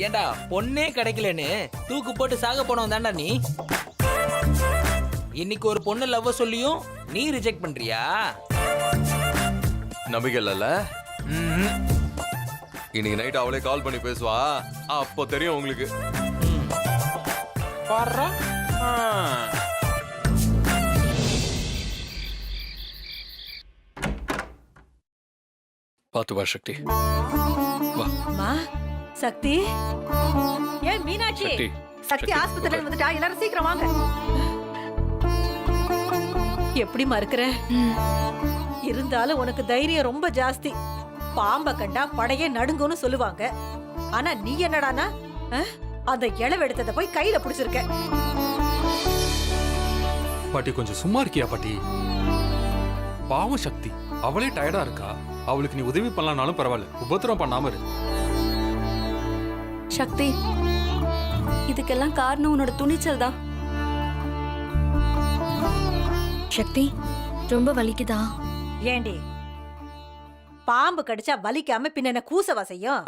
ஏண்டா பொண்ணே கிடைக்கலன்னு தூக்கு போட்டு சாக போனவன் தான்டா நீ. இன்னைக்கு ஒரு பொண்ணு லவ் சொல்லியும் நீ ரிஜெக்ட் பண்றியா? நம்பிக்கை இல்ல. இன்னைக்கு நைட் அவளே கால் பண்ணி பேசுவா, அப்போ தெரியும் உங்களுக்கு. பாரு. பாத்து வா சக்தி. மா சக்தி, ஏன் மீனாட்சி? சக்தி, சக்தி ஆஸ்பத்திரியில வந்துட்டா, எல்லாரும் சீக்கிரம் வாங்க. எப்படி மறுக்கிற? இருந்தாலும் உனக்கு தைரியம் ரொம்ப ஜாஸ்தி. பாம்ப கண்டா படையே நடுங்குன்னு சொல்லுவாங்க. ஆனா நீ என்னடானா அந்த இளவெடுத்ததை போய் கையில புடிச்சிருக்க. பாட்டி கொஞ்சம் சும்மா இருக்கியா பாட்டி? பாவம் சக்தி, அவளே டயர்டா இருக்கா. அவளுக்கு நீ உதவி பண்ணலாம்னாலும் பரவாயில்ல, உபத்திரம் பண்ணாம இரு. சக்தி, இதுக்கெல்லாம் காரணம் உன்னோட துணிச்சல் தான். சக்தி, ரொம்ப வலிக்குதா? ஏண்டி, பாம்பு கடிச்சா வலிக்காம பின்ன என்ன கூசவா செய்யும்?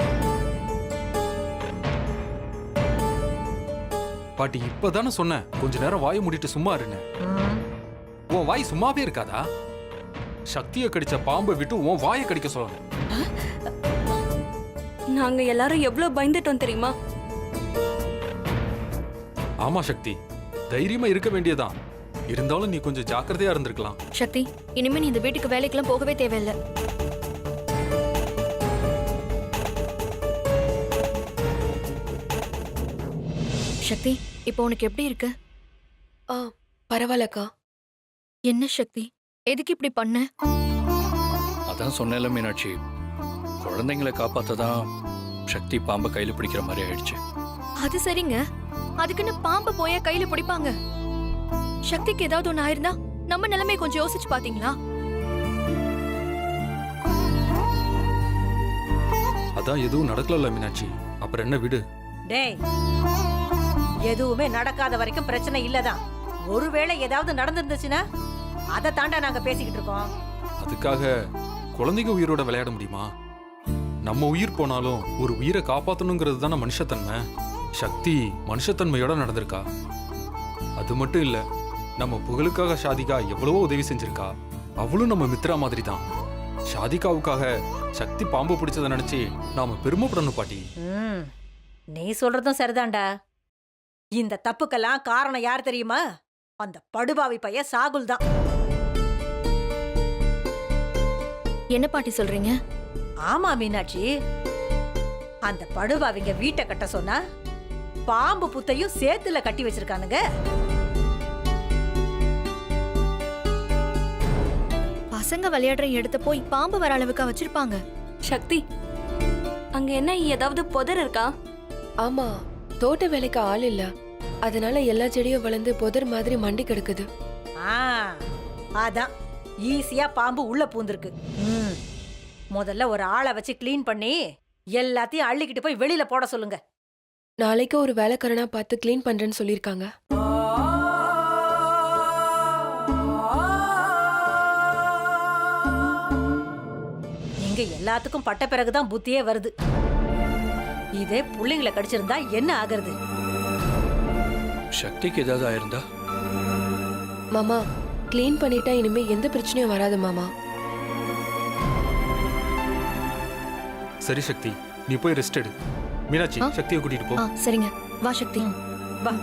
பாட்டி இப்பதானே சொன்னேன் கொஞ்ச நேரம் வாயை மூடிட்டு சும்மா இருன்னு. உன் வாய் சும்மாவே இருக்காதா? சக்தியை கடிச்ச பாம்பை விட்டு உன் வாயை கடிக்க சொல்லணும். நாங்க எல்லாரும் எவ்வளவு பயந்துட்டோம் தெரியுமா? ஆமா சக்தி, தைரியமா இருக்க வேண்டியதான். இருந்தாலும் நீ கொஞ்சம் ஜாக்கிரதையா இருந்திருக்கலாம். சக்தி, இனிமே நீ இந்த வீட்டுக்கு வேலைக்கெல்லாம் போகவே தேவையில்லை. சக்தி, இப்போ உனக்கு எப்படி இருக்கு? பரவாயில்லக்கா. என்ன சக்தி, எதுக்கு இப்படி பண்ண? அதான் சொன்னேன்ல மீனாட்சி, குழந்தைங்களை காப்பாத்ததான் சக்தி பாம்பை கையில பிடிக்கிற மாதிரி ஆயிடுச்சு. அது சரிங்க, அதுக்குன்னு பாம்பை போயா கையில பிடிப்பாங்க? சக்திக்கு ஏதாவது ஒண்ணு ஆயிருந்தா நம்ம நிலைமை கொஞ்சம் யோசிச்சு பாத்தீங்களா? அதான் எதுவும் நடக்கல மீனாட்சி, அப்புறம் என்ன விடு. டேய், எதுவுமே நடக்காத வரைக்கும் பிரச்சனை இல்லதான். ஒருவேளை ஏதாவது நடந்திருந்துச்சுன்னா அதை தாண்டா நாங்க பேசிக்கிட்டு இருக்கோம். அதுக்காக குழந்தைங்க உயிரோட விளையாட முடியுமா? நம்ம உயிர் போனாலும் ஒரு உயிரை காப்பாத்தணுங்கிறது தானே மனுஷத்தன்மை. சக்தி மனுஷத்தன்மையோட நடந்திருக்கா. அது மட்டும் இல்ல, நம்ம புகழுக்காக ஷாதிகா எவ்வளவோ உதவி செஞ்சிருக்கா. அவளும் நம்ம மித்ரா மாதிரி தான். ஷாதிகாவுக்காக சக்தி பாம்பு பிடிச்சதை நினைச்சு நாம பெருமைப்படணும் பாட்டி. நீ சொல்றதும் சரிதான்டா. இந்த தப்புக்கெல்லாம் காரணம் யார் தெரியுமா? அந்த படுபாவி பையன் சாகுல் தான். என்ன பாட்டி சொல்றீங்க? ஆமா மீனாட்சி, அந்த படுபாவிங்க வீட்டை கட்ட சொன்னா பாம்பு புத்தையும் சேத்துல கட்டி வச்சிருக்கானுங்க. பசங்க விளையாடுற இடத்த போய் பாம்பு வர அளவுக்கா வச்சிருப்பாங்க? சக்தி, அங்க என்ன ஏதாவது புதர் இருக்கா? ஆமா, தோட்ட வேலைக்கு ஆள் இல்ல, அதனால எல்லா செடியும் வளர்ந்து புதர் மாதிரி மண்டி கிடக்குது. அதான் ஈஸியா பாம்பு உள்ள பூந்திருக்கு. முதல்ல ஒரு ஆளை வச்சு கிளீன் பண்ணி எல்லாத்தையும் அள்ளிக்கிட்டு போய் வெளியில போட சொல்லுங்க. நாளைக்கு ஒரு வேலைக்காரனா பார்த்து கிளீன் பண்றேன்னு சொல்லிருக்காங்க. இங்க எல்லாத்துக்கும் பட்ட பிறகுதான் புத்தியே வருது. இதே புள்ளைங்களை கடிச்சிருந்தா என்ன ஆகுறது? சக்திக்கு ஏதாவது ஆயிருந்தா? மாமா, கிளீன் பண்ணிட்டா இனிமே எந்த பிரச்சனையும் வராது மாமா. சரி சக்தி, நீ போய் ரெஸ்ட் எடு. மீனாட்சி, சக்தியை கூட்டிட்டு போ. சரிங்க, வா சக்தி, வா.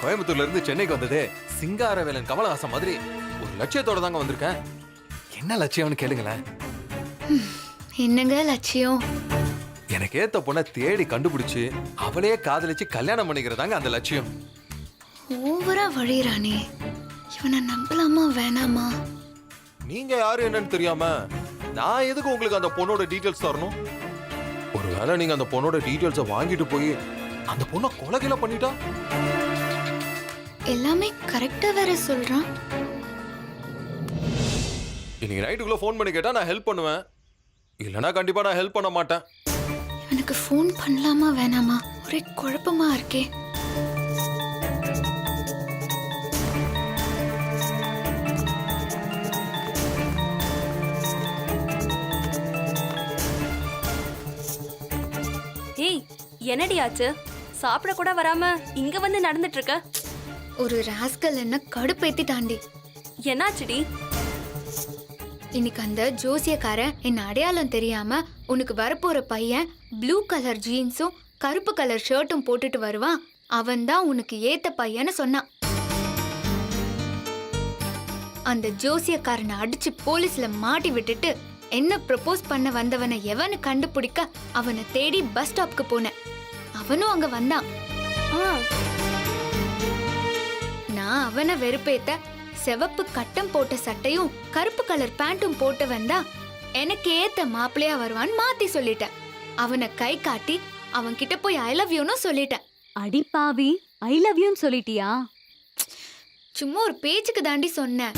கோயம்புத்தூர்ல இருந்து சென்னைக்கு வந்ததே சிங்காரவேலன் கமலஹாசன் மாதிரி ஒரு லட்சியத்தோட தாங்க வந்திருக்கேன். என்ன லட்சியம்னு கேளுங்களேன். என்னங்க லட்சியம்? எனக்கு ஏத்த பொண்ணை தேடி கண்டுபிடிச்சு அவளையே காதலிச்சு கல்யாணம் பண்ணிக்கிறதாங்க அந்த லட்சியம். ஓவரா வழிறானே, இவனை நம்பலாமா வேணாமா? நீங்க யாரு என்னன்னு தெரியாம நான் எதுக்கு உங்களுக்கு அந்த பொண்ணோட டீடைல்ஸ் தரணும்? ஒருவேளை நீங்க அந்த பொண்ணோட டீடைல்ஸை வாங்கிட்டு போய் அந்த பொண்ணை கொலைகில பண்ணிட்டா? எல்லாமே கரெக்டா வேற சொல்றான். இன்னைக்கு நைட்டுக்குள்ள ஃபோன் பண்ணி கேட்டா நான் ஹெல்ப் பண்ணுவேன், இல்லனா கண்டிப்பா நான் ஹெல்ப் பண்ண மாட்டேன். எனக்கு ஃபோன் பண்ணலாமா வேணாமா ஒரே குழப்பமா இருக்கே. ஏய் என்னடி ஆச்சு? சாப்பிட கூட வராம இங்க வந்து நடந்துட்டு இருக்க? ஒரு ராஸ்கல் என்ன கடுப்பேத்திட்டாண்டி. என்னாச்சுடி? இன்னைக்கு அந்த ஜோசியக்காரன் என்ன அடையாளம் தெரியாம உனக்கு வரப்போற பையன் ப்ளூ கலர் ஜீன்ஸும் கருப்பு கலர் ஷர்ட்டும் போட்டுட்டு வருவான், அவன் தான் உனக்கு ஏத்த பையன்னு சொன்னான். அந்த ஜோசியக்காரனை அடிச்சு போலீஸ்ல மாட்டி விட்டுட்டு என்ன ப்ரப்போஸ் பண்ண வந்தவனை எவனு கண்டுபிடிக்க அவனை தேடி பஸ் ஸ்டாப்க்கு போனேன். அவனும் அங்க வந்தான். நான் அவனை வெறுப்பேத்த சிவப்பு கட்டம் போட்ட சட்டையும் கருப்பு கலர் பேண்ட்டும் போட்டு வந்தா எனக்கு ஏத்த மாப்பிள்ளையா வருவான்னு மாத்தி சொல்லிட்டேன். அவனை கை காட்டி அவன் கிட்ட போய் ஐ லவ் யூன்னு சொல்லிட்டேன். அடி பாவி, ஐ லவ் யூன்னு சொல்லிட்டியா? சும்மா ஒரு பேச்சுக்கு தாண்டி சொன்னேன்.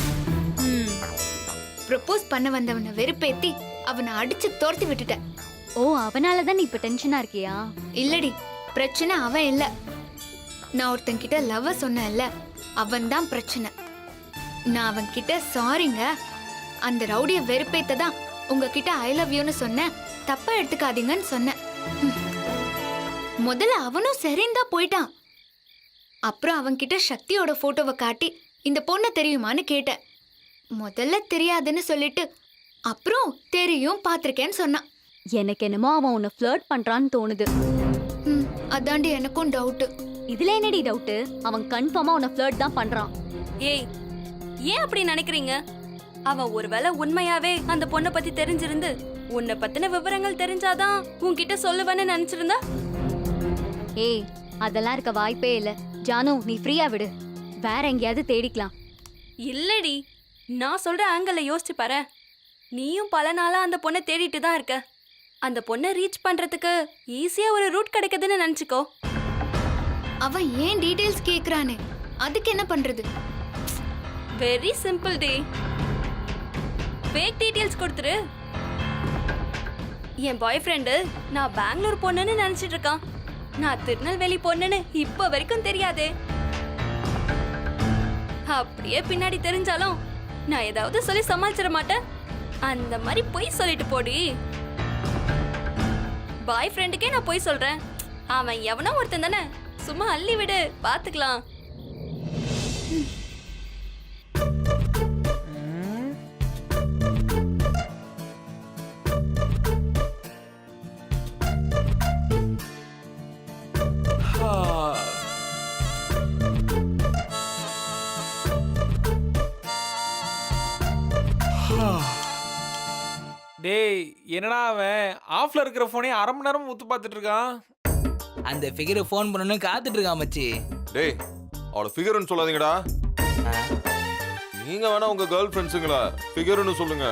ப்ரப்போஸ் பண்ண வந்தவனை வெறுப்பேத்தி அவனை அடிச்சு துரத்தி விட்டுட்டேன். ஓ, அவனாலதான் நீ இப்ப டென்ஷனா இருக்கியா? இல்லடி, பிரச்சனை அவன் இல்ல. நான் ஒருத்தன் கிட்ட லவ் சொன்னேன்ல, அவன் தான் பிரச்சனை. நான் அவன் கிட்ட சாரிங்க, அந்த ரவுடிய வெறுப்பேத்ததான் உங்ககிட்ட ஐ லவ் யூன்னு சொன்னேன், தப்பா எடுத்துக்காதீங்கன்னு சொன்னேன். முதல்ல அவனும் சரிந்தா போயிட்டான். அப்புறம் அவன் கிட்ட சக்தியோட போட்டோவை காட்டி இந்த பொண்ணு தெரியுமான்னு கேட்டேன். முதல்ல தெரியாதுன்னு சொல்லிட்டு அப்புறம் தெரியும் பாத்திருக்கேன்னு சொன்னான். எனக்கு என்னமோ அவன் உன்னை ஃப்ளர்ட் பண்றான்னு தோணுது. அதாண்டி எனக்கும் டவுட். இதுல என்னடி டவுட்? அவன் கன்ஃபார்மா உன்னை ஃப்ளர்ட் தான் பண்றான். ஏய் ஏன் அப்படி நினைக்கிறீங்க? அவன் ஒருவேளை உண்மையாவே அந்த பொண்ணை பத்தி தெரிஞ்சிருந்து உன்னை பத்தின விவரங்கள் தெரிஞ்சாதான் உன்கிட்ட சொல்லுவேன்னு நினைச்சிருந்தா? ஏய், அதெல்லாம் இருக்க வாய்ப்பே இல்ல. ஜானு, நீ ஃப்ரீயா விடு, வேற எங்கேயாவது தேடிக்கலாம். இல்லடி, நான் சொல்ற ஆங்கிள் யோசிச்சு பாரு. நீயும் பல நாளா அந்த பொண்ணை தேடிட்டு தான் இருக்க. அந்த பொண்ணை ரீச் பண்றதுக்கு ஈஸியா ஒரு ரூட் கிடைக்குதுன்னு நினைச்சுக்கோ. அவன் ஏன் டீடைல்ஸ் கேக்குறானே, அதுக்கு என்ன பண்றது? வெரி சிம்பிள் டி. ஃபேக் டீடைல்ஸ் கொடுத்துரு. என் பாய் ஃப்ரெண்டு நான் பெங்களூர் பொண்ணுன்னு நினைச்சிட்டு இருக்கான். நான் திருநெல்வேலி பொண்ணுன்னு இப்ப வரைக்கும் தெரியாதே. அப்படியே பின்னாடி தெரிஞ்சாலும் நான் ஏதாவது சொல்லி சமாளிச்சிட மாட்டேன். அந்த மாதிரி பொய் சொல்லிட்டு போடி. பாய் ஃப்ரெண்டுக்கே நான் பொய் சொல்றேன். அவன் எவனோ ஒருத்தன் தானே, சும்மா அள்ளி விடு, பாத்துக்கலாம். டேய், என்னடா அவன் ஆஃப்ல இருக்கிற போனே அரை மணி நேரம் ஊத்து பார்த்துட்டு இருக்கான். அந்த ஃபிகரை ஃபோன் பண்ணனும் காத்துட்டு இருக்கான் மச்சி. டேய், அவளை ஃபிகர்னு சொல்லாதீங்கடா. நீங்க வேணா உங்க கேர்ள் ஃப்ரெண்ட்ஸுங்களா ஃபிகர்னு சொல்லுங்க,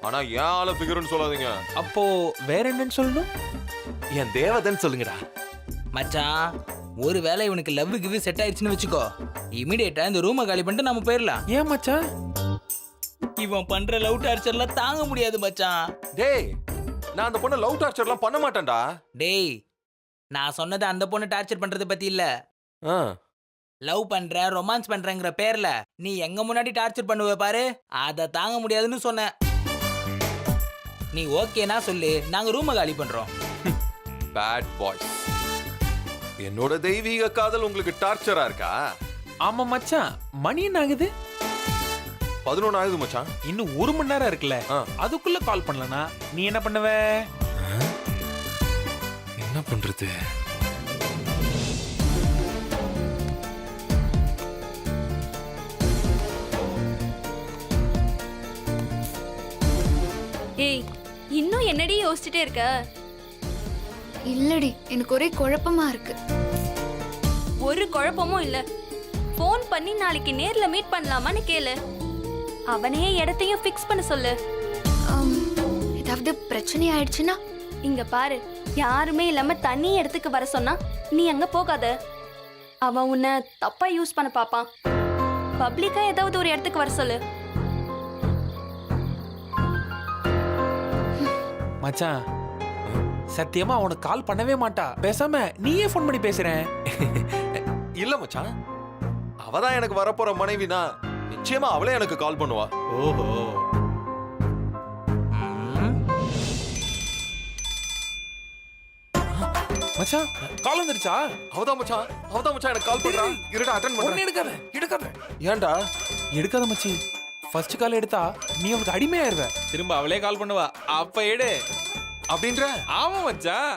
ஆனா ஏன் ஆளை ஃபிகர்னு சொல்லாதீங்க. அப்போ வேற என்னன்னு சொல்லணும்? என் தேவதன் சொல்லுங்கடா. மச்சான், ஒருவேளை இவனுக்கு லவ் கிவ் செட் ஆயிடுச்சுன்னு வச்சுக்கோ, இமிடியேட்டா இந்த ரூமை காலி பண்ணிட்டு நம்ம போயிடலாம். ஏன் மச்சான்? இவன் பண்ற லவ் டார்ச்சர்லாம் தாங்க முடியாது மச்சான். டேய், நான் அந்த பொண்ணை லவ் டார்ச்சர்லாம் பண்ண மாட்டேன்டா. டேய், நான் சொன்னது அந்த பொண்ணு டார்ச்சர் பண்றது பத்தி இல்ல. லவ் பண்ற, ரொமான்ஸ் பண்றங்கிற பேர்ல நீ எங்க முன்னாடி டார்ச்சர் பண்ணுவ பாரு, அத தாங்க முடியாதுன்னு சொன்ன. நீ ஓகேனா சொல்லு, நாங்க ரூமை காலி பண்றோம். Bad boys. என்னோட தெய்வீக காதல் உங்களுக்கு டார்ச்சரா இருக்கா? ஆமா மச்சான், மணி என்ன ஆகுது? 11 ஆகுது மச்சான். இன்னும் 1 மணி நேரம் இருக்குல்ல, அதுக்குள்ள கால் பண்ணலனா நீ என்ன பண்ணுவ? என்ன பண்றது? ஏய், இன்னும் என்னடி யோசிச்சுட்டே இருக்க? இல்லடி, எனக்கு ஒரே குழப்பமா இருக்கு. ஒரு குழப்பமும் இல்ல. ஃபோன் பண்ணி நாளைக்கு நேர்ல மீட் பண்ணலாமான்னு கேளு. அவனையே இடத்தையும் ஃபிக்ஸ் பண்ண சொல்லு. ஆம், ஏதாவது பிரச்சனை ஆயிடுச்சுன்னா இங்க பாரு, யாருமே இல்லாம தனி இடத்துக்கு வர சொன்னா நீ அங்க போகாத. அவன் உன்னை தப்பா யூஸ் பண்ண பாப்பான். பப்ளிக்கா ஏதாவது ஒரு இடத்துக்கு வர சொல்லு. மச்சான் சத்தியமா அவனுக்கு கால் பண்ணவே மாட்டா. பேசாம நீயே ஃபோன் பண்ணி பேசுறேன். இல்ல மச்சான், அவதான் எனக்கு வரப்போற மனைவினா நிச்சயமா அவளே எனக்கு கால் பண்ணுவா. ஓஹோ. மச்சான் கால் வந்துருச்சா? அவதான் மச்சான் எனக்கு கால் பண்றா. இருடா அட்டெண்ட் உடனே பண்றேன். எடுக்காத எடுக்காத ஏன்டா? எடுக்காத மச்சி. ஃபர்ஸ்ட் கால் எடுத்தா நீ அவளுக்கு அடிமையாயிருவ. திரும்ப அவளே கால் பண்ணுவா. அப்ப எடு. அப்படின்ற? ஆமா மச்சான்.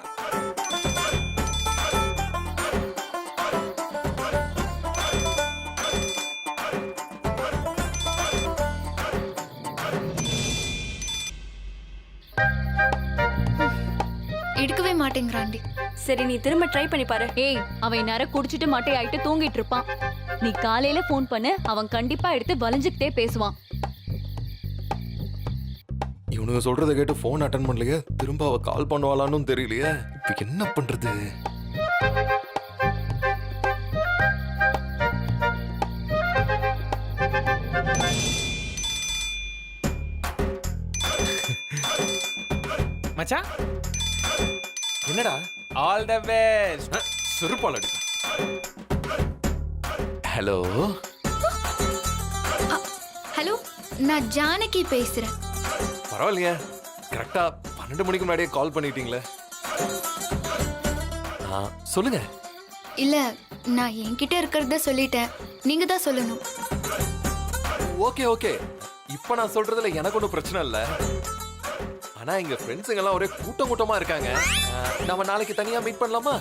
எடுக்கவே மாட்டேங்கிறாண்டி. சரி, நீ திரும்ப ட்ரை பண்ணி பாரு. ஏய், அவன் இந்நேரம் குடிச்சிட்டு மட்டை ஆயிட்டு தூங்கிட்டு இருப்பான். நீ காலையில ஃபோன் பண்ணு, அவன் கண்டிப்பா எடுத்து வலிஞ்சுக்கிட்டே பேசுவான். இவனுங்க சொல்றத கேட்டு போன் அட்டன் பண்ணலையே, திரும்ப அவ கால் பண்ணுவாளான்னு தெரியலையே. இப்ப என்ன பண்றது? மச்சான் என்னடா? All the best. செருப்பால் அடிக்க. ஹலோ ஹலோ, நான் ஜானகி பேசுறேன். பரவாயில்லையே, கரெக்டா 12 மணிக்கு முன்னாடியே கால் பண்ணிட்டீங்களே. சொல்லுங்க. இல்ல, நான் என்கிட்ட இருக்கிறத சொல்லிட்டேன். நீங்க தான் சொல்லணும். ஓகே ஓகே, இப்ப நான் சொல்றதுல எனக்கு ஒன்றும் பிரச்சனை இல்ல. ஆனா எங்க ஃப்ரெண்ட்ஸுங்க எல்லாம் ஒரே கூட்டமா இருக்காங்க. நாம நாளைக்கு தனியா மீட் பண்ணலாமா?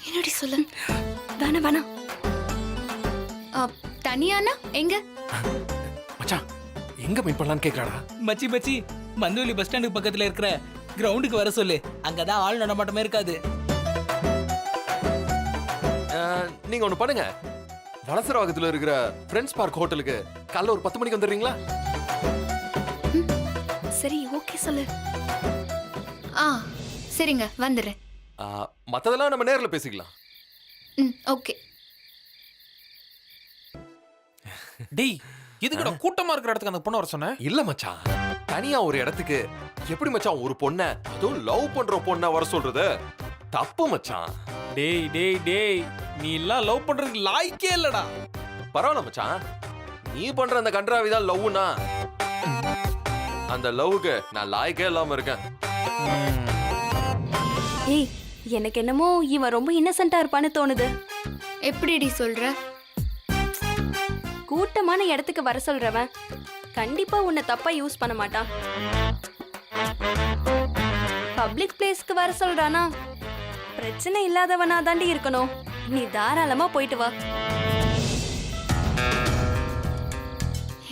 என்னடி சொல்ல? வேணாம் வேணாம். தனியானா எங்க? மச்சான் எங்க மீட் பண்ணலாம்னு கேக்குறாடா. மச்சி மந்தவெளி பஸ் ஸ்டாண்டுக்கு பக்கத்துல இருக்கிற கிரவுண்டுக்கு வர சொல்லு. அங்கதான் ஆள் நடமாட்டமே இருக்காது. நீங்க ஒண்ணு பண்ணுங்க, வலசரவாகத்துல இருக்கிற ஃப்ரெண்ட்ஸ் பார்க் ஹோட்டலுக்கு காலைல ஒரு 10 மணிக்கு வந்துடுறீங்களா? சரி, ஓகே சொல்லு. சரிங்க, வந்துடுறேன். மத்ததெல்லாம் நம்ம நேர்ல பேசிக்கலாம். ஓகே. டேய், எதுக்குடா கூட்டமா இருக்கிற இடத்துக்கு அந்த பொண்ணு வர சொன்ன? இல்ல மச்சான், தனியா ஒரு இடத்துக்கு எப்படி மச்சான் ஒரு பொண்ண, அதுவும் லவ் பண்ற பொண்ண வர சொல்றது தப்பு மச்சான். டேய் டேய் டேய், நீ எல்லாம் லவ் பண்றதுக்கு லாய்க்கே இல்லடா. பரவாயில்ல மச்சான், நீ பண்ற அந்த கன்றாவிதான் லவ்னா, அந்த லவ்வுக்கு நான் லாய்க்கே இல்லாம இருக்கேன். ஏய், எனக்கு என்னமோ இவன் ரொம்ப இன்னசென்ட்டா இருப்பான்னு தோணுது. எப்படிடி சொல்ற? கூட்டமான இடத்துக்கு வர சொல்றவன் கண்டிப்பா உன்னை தப்பா யூஸ் பண்ண மாட்டான். பப்ளிக் பிளேஸ்க்கு வர சொல்றானா பிரச்சனை இல்லாதவனா தாண்டி இருக்கணும். நீ தாராளமா போயிட்டு வா.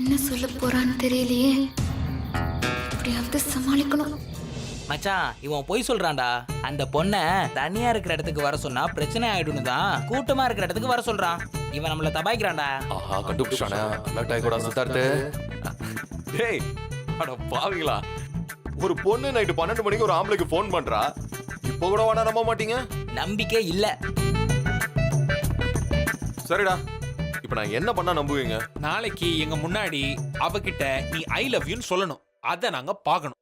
என்ன சொல்ல போறான்னு தெரியலையே. எப்படியாவது சமாளிக்கணும். மச்சான், இவன் போய் சொல்றான்டா. அந்த பொண்ணை தனியா இருக்கிற இடத்துக்கு வர சொன்னா பிரச்சனை ஆயிடும்னு தான் கூட்டமா இருக்கிற இடத்துக்கு வர சொல்றான். இவன் நம்மள தபாய்க்கிறான்டா. ஆஹா, கண்டுபிடிச்சானே. அலர்ட் ஆகி கூட சித்தார்த்து. டேய் அட பாவிங்களா, ஒரு பொண்ணு நைட்டு 12 மணிக்கு ஒரு ஆம்பளைக்கு ஃபோன் பண்றா. இப்போ கூட வாடா நம்ப மாட்டீங்க? நம்பிக்கை இல்ல. சரிடா, இப்போ நான் என்ன பண்ணா நம்புவீங்க? நாளைக்கு எங்க முன்னாடி அவகிட்ட நீ ஐ லவ் யூன்னு சொல்லணும். அத நாங்க பார்க்கணும்.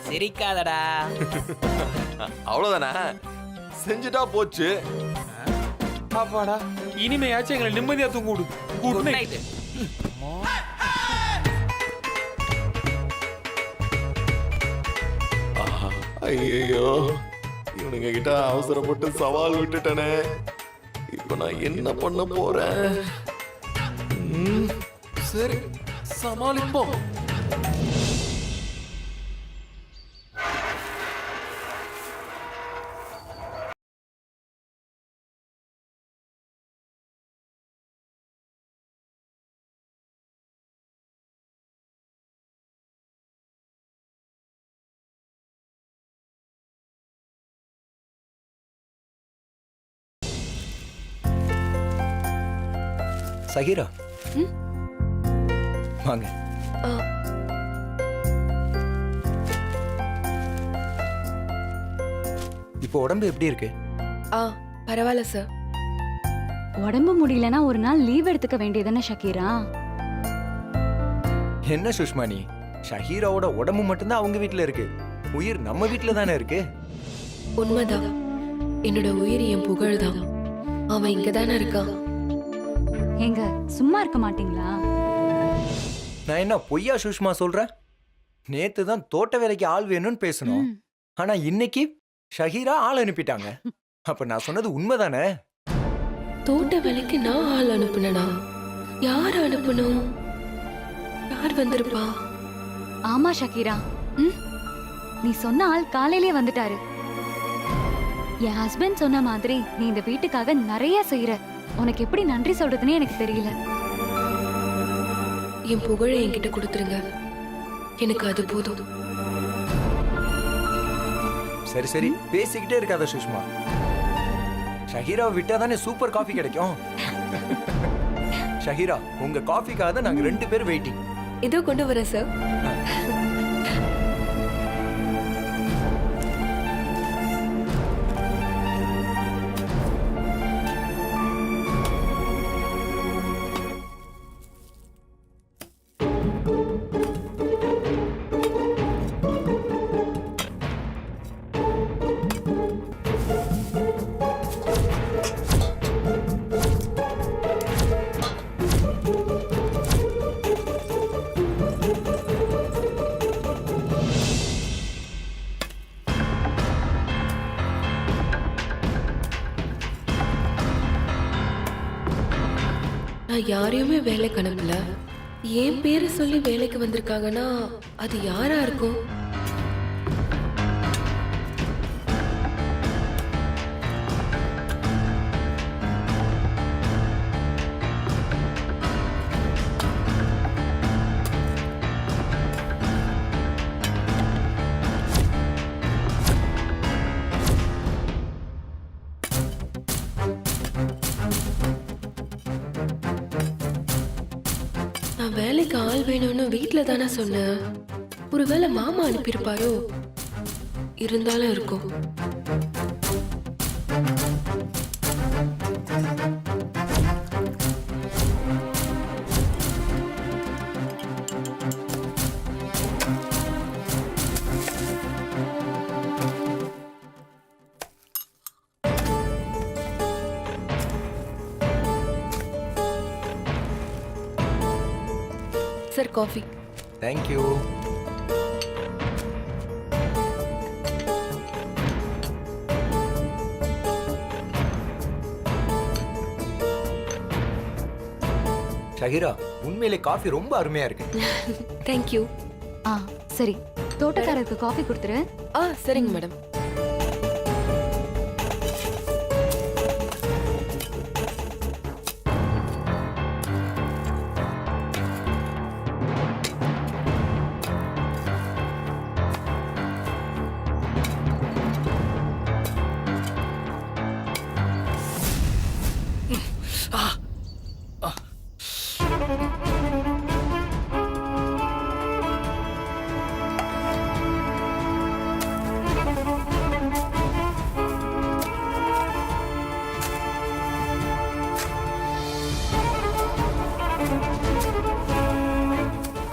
சிரிக்காதடா. அவ்வளவுதானே, செஞ்சுட்டா போச்சு. அப்பாடா, இனிமையாச்சும் எங்களை நிம்மதியா தூங்க விடு. Good night. ஐயோ, இவனுங்க கிட்ட அவசரப்பட்டு சவால் விட்டுட்டனே. இப்ப நான் என்ன பண்ண போறேன்? சரி, சமாளிப்போம். சஹீரா ம்? வாங்க. ஆ, இப்போ உடம்பு எப்படி இருக்கு? ஆ பரவாயில்ல சார். உடம்பு முடியலனா ஒரு நாள் லீவ் எடுத்துக்க வேண்டியதுன்னு ஷக்கீரா. என்ன சுஷ்மா நீ? ஷஹீராவோட உடம்பு மட்டும்தான் அவங்க வீட்ல இருக்கு, உயிர் நம்ம வீட்ல தானே இருக்கு. உண்மைதான், என்னோட உயிர் என் புகழ்தான். அவன் இங்க தானே இருக்கான். ஏங்க சும்மா இருக்க மாட்டீங்களா? நான் என்ன பொய்யா சுஷ்மா சொல்றேன்? நேத்து தான் தோட்ட வேலைக்கு ஆள் வேணும்னு பேசணும், ம். ஆனா இன்னைக்கு ஷஹீரா ஆள் அனுப்பிட்டாங்க. அப்ப நான் சொன்னது உண்மைதானே? தோட்ட வேலைக்கு நான் ஆள் அனுப்புனனா? யார் அனுப்பணும்? யார் வந்திருப்பா? ஆமா ஷக்கீரா. ம்? நீ சொன்ன ஆள் காலையிலே வந்துட்டாரு. என் ஹஸ்பண்ட் சொன்ன மாதிரி நீ இந்த வீட்டுக்காக நிறைய செய்யற. உனக்கு எப்படி நன்றி சொல்றதுன்னு எனக்கு தெரியல. என் புகழை என்கிட்ட கொடுத்துருங்க, எனக்கு அது போதும். சரி சரி, பேசிக்கிட்டே இருக்காத சுஷ்மா. ஷஹீராவை விட்டா தானே சூப்பர் காஃபி கிடைக்கும். ஷஹீரா, உங்க காஃபிக்காக தான் நாங்க 2 பேரும் வெயிட்டிங். இதோ கொண்டு வரேன் சார். நான் யாரையுமே வேலைக்கு அனுப்பல. என் பேரை சொல்லி வேலைக்கு வந்திருக்காங்கன்னா அது யாரா இருக்கும்? நான் வேலைக்கு ஆள் வேணும்னு வீட்ல தானே சொன்னேன். ஒருவேளை மாமா அனுப்பியிருப்பாரோ? இருந்தாலும் இருக்கும். Sir coffee. தேங்க்யூ. ஷஹீரா, உண்மையிலே காஃபி ரொம்ப அருமையா இருக்கு. தேங்க்யூ. ஆ சரி, தோட்டக்காரருக்கு காஃபி கொடுத்துரு. ஆ சரிங்க மேடம்.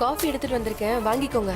காஃபி எடுத்துட்டு வந்திருக்கேன், வாங்கிக்கோங்க.